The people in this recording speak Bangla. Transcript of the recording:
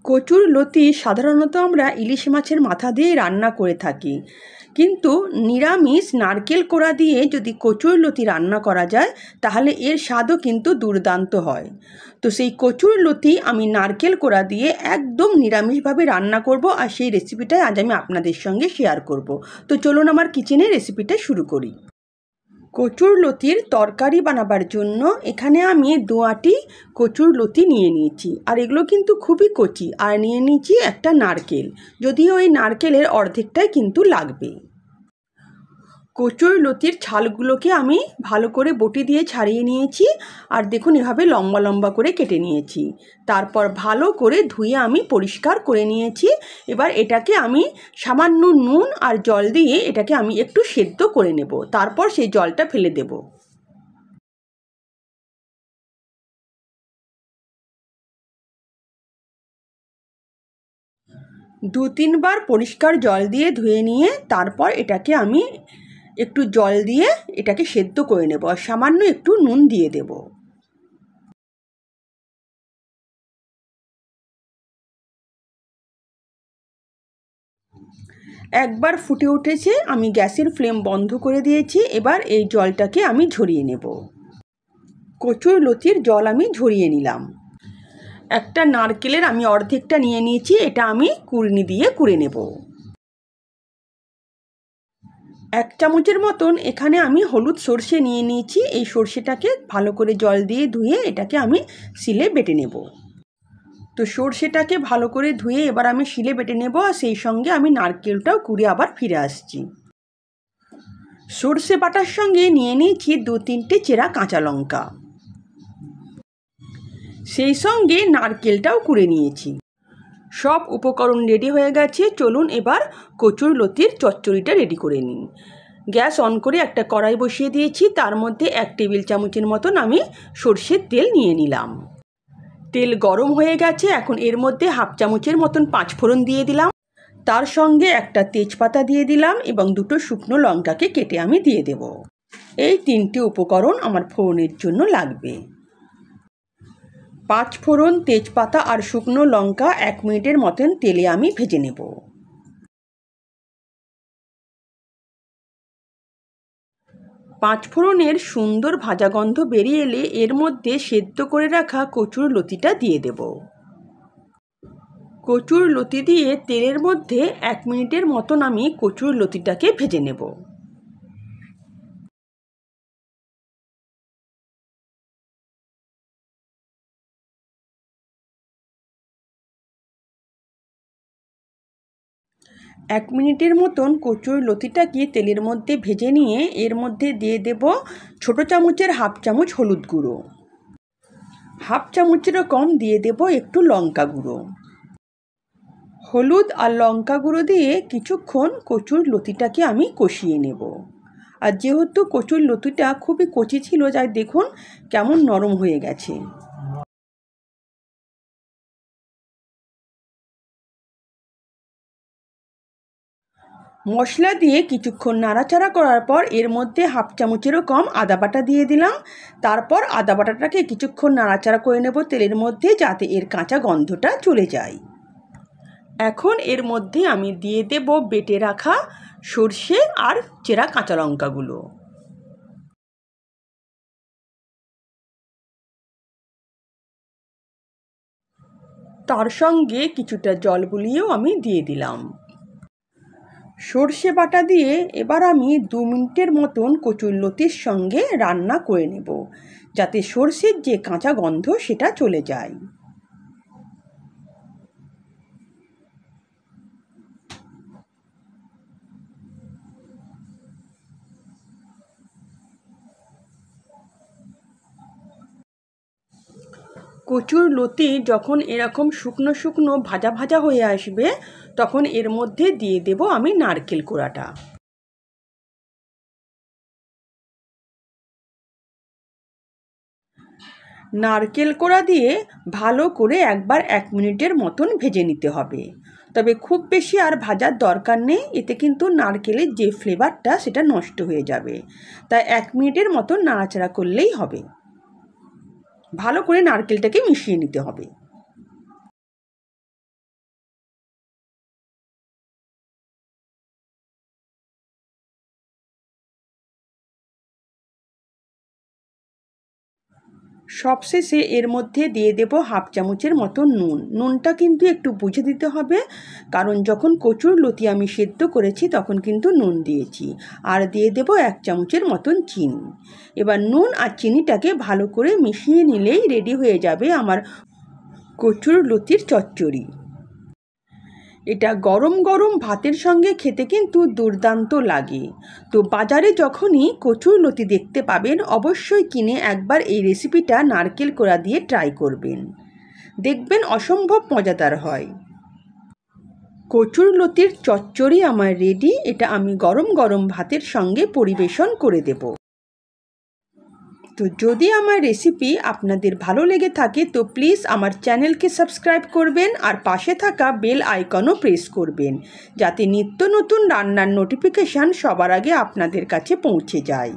কচুর লতি সাধারণত আমরা ইলিশ মাছের মাথা দিয়ে রান্না করে থাকি, কিন্তু নিরামিষ নারকেল কোড়া দিয়ে যদি কচুর লতি রান্না করা যায় তাহলে এর স্বাদও কিন্তু দুর্দান্ত হয়। তো সেই কচুর লতি আমি নারকেল কোড়া দিয়ে একদম নিরামিষভাবে রান্না করব, আর সেই রেসিপিটাই আজ আমি আপনাদের সঙ্গে শেয়ার করব। তো চলুন আমার কিচেনে রেসিপিটা শুরু করি। কচুর লতির তরকারি বানাবার জন্য এখানে আমি 2 আঁটি কচুর লতি নিয়ে নিয়েছি, আর এগুলো কিন্তু খুবই কচি। আর নিয়ে নিয়েছি একটা নারকেল, যদিও ওই নারকেলের অর্ধেকটাই কিন্তু লাগবে। কচুর লতির ছালগুলোকে আমি ভালো করে বটি দিয়ে ছাড়িয়ে নিয়েছি, আর দেখুন এভাবে লম্বা লম্বা করে কেটে নিয়েছি। তারপর ভালো করে ধুয়ে আমি পরিষ্কার করে নিয়েছি। এবার এটাকে আমি সামান্য নুন আর জল দিয়ে এটাকে আমি একটু সেদ্ধ করে নেব, তারপর সেই জলটা ফেলে দেব। দু তিনবার পরিষ্কার জল দিয়ে ধুয়ে নিয়ে তারপর এটাকে আমি একটু জল দিয়ে এটাকে সেদ্ধ করে নেব, আর সামান্য একটু নুন দিয়ে দেব। একবার ফুটে উঠেছে, আমি গ্যাসের ফ্লেম বন্ধ করে দিয়েছি। এবার এই জলটাকে আমি ঝরিয়ে নেব। কচুর লতির জল আমি ঝরিয়ে নিলাম। একটা নারকেলের আমি অর্ধেকটা নিয়ে নিয়েছি, এটা আমি কুড়নি দিয়ে কুড়ে নেব। 1 চামচের মতন এখানে আমি হলুদ সর্ষে নিয়ে নিয়েছি। এই সর্ষেটাকে ভালো করে জল দিয়ে ধুয়ে এটাকে আমি শিলে বেটে নেব। তো সর্ষেটাকে ভালো করে ধুয়ে এবার আমি শিলে বেটে নেব, আর সেই সঙ্গে আমি নারকেলটাও কুড়ে আবার ফিরে আসছি। সর্ষে বাটার সঙ্গে নিয়ে নিয়েছি 2-3টে চেরা কাঁচা লঙ্কা, সেই সঙ্গে নারকেলটাও কুড়ে নিয়েছি। সব উপকরণ রেডি হয়ে গেছে। চলুন এবার কচুর লতির চচ্চড়িটা রেডি করে নিই। গ্যাস অন করে একটা কড়াই বসিয়ে দিয়েছি, তার মধ্যে 1 টেবিল চামচের মতন আমি সর্ষের তেল নিয়ে নিলাম। তেল গরম হয়ে গেছে, এখন এর মধ্যে 1/2 চামচের মতন 5 ফোড়ন দিয়ে দিলাম। তার সঙ্গে একটা তেজপাতা দিয়ে দিলাম এবং 2টো শুকনো লঙ্কাকে কেটে আমি দিয়ে দেব। এই 3টে উপকরণ আমার ফোড়নের জন্য লাগবে। 5 ফোড়ন, তেজপাতা আর শুকনো লঙ্কা 1 মিনিটের মতন তেলে আমি ভেজে নেব। পাঁচ ফোড়নের সুন্দর ভাজা গন্ধ বেরিয়ে এলে এর মধ্যে সেদ্ধ করে রাখা কচুর লতিটা দিয়ে দেব। কচুর লতি দিয়ে তেলের মধ্যে 1 মিনিটের মতন আমি কচুর লতিটাকে ভেজে নেব। এক মিনিটের মতন কচুর লতিটাকে তেলের মধ্যে ভেজে নিয়ে এর মধ্যে দিয়ে দেব ছোটো চামচের 1/2 চামচ হলুদ গুঁড়ো, 1/2 চামচেরও কম দিয়ে দেব একটু লঙ্কা গুঁড়ো। হলুদ আর লঙ্কা গুঁড়ো দিয়ে কিছুক্ষণ কচুর লতিটাকে আমি কষিয়ে নেব। আর যেহেতু কচুর লতিটা খুবই কচি ছিল, যাই দেখুন কেমন নরম হয়ে গেছে। মশলা দিয়ে কিছুক্ষণ নাড়াচাড়া করার পর এর মধ্যে 1/2 চামচেরও কম আদা বাটা দিয়ে দিলাম। তারপর আদা বাটাটাকে কিছুক্ষণ নাড়াচাড়া করে নেব তেলের মধ্যে, যাতে এর কাঁচা গন্ধটা চলে যায়। এখন এর মধ্যে আমি দিয়ে দেব বেটে রাখা সর্ষে আর চেরা কাঁচা লঙ্কাগুলো। তার সঙ্গে কিছুটা জল বুলিয়েও আমি দিয়ে দিলাম। সর্ষে বাটা দিয়ে এবার আমি 2 মিনিটের মতন কচুর লতির সঙ্গে রান্না করে নেব, যাতে সর্ষের যে কাঁচা গন্ধ সেটা চলে যায়। কচুর লতি যখন এরকম শুকনো শুকনো ভাজা ভাজা হয়ে আসবে, তখন এর মধ্যে দিয়ে দেব আমি নারকেল কোড়াটা। নারকেল কোড়া দিয়ে ভালো করে একবার 1 মিনিটের মতন ভেজে নিতে হবে। তবে খুব বেশি আর ভাজার দরকার নেই, এতে কিন্তু নারকেলের যে ফ্লেভারটা সেটা নষ্ট হয়ে যাবে। তাই 1 মিনিটের মতন নাড়াচাড়া করলেই হবে। ভালো করে নারকেলটাকে মিশিয়ে নিতে হবে। সবশেষে এর মধ্যে দিয়ে দেব হাফ চামচের মতো নুন। নুনটা কিন্তু একটু বুঝে দিতে হবে, কারণ যখন কচুরলতি আমি সেদ্ধ করেছি তখন কিন্তু নুন দিয়েছি। আর দিয়ে দেব 1 চামচের মতন চিনি। এবার নুন আর চিনিটাকে ভালো করে মিশিয়ে নিলেই রেডি হয়ে যাবে আমার কচুরলতির চচ্চড়ি। এটা গরম গরম ভাতের সঙ্গে খেতে কিন্তু দুর্দান্ত লাগে। তো বাজারে যখনই কচুরলতি দেখতে পাবেন অবশ্যই কিনে একবার এই রেসিপিটা নারকেল কোড়া দিয়ে ট্রাই করবেন, দেখবেন অসম্ভব মজাদার হয়। কচুরলতির চচ্চড়ি আমার রেডি। এটা আমি গরম গরম ভাতের সঙ্গে পরিবেশন করে দেব। তো যদি আমার রেসিপি আপনাদের ভালো লেগে থাকে তো প্লিজ আমার চ্যানেলকে সাবস্ক্রাইব করবেন আর পাশে থাকা বেল আইকনও প্রেস করবেন, যাতে নিত্য নতুন রান্নার নোটিফিকেশান সবার আগে আপনাদের কাছে পৌঁছে যায়।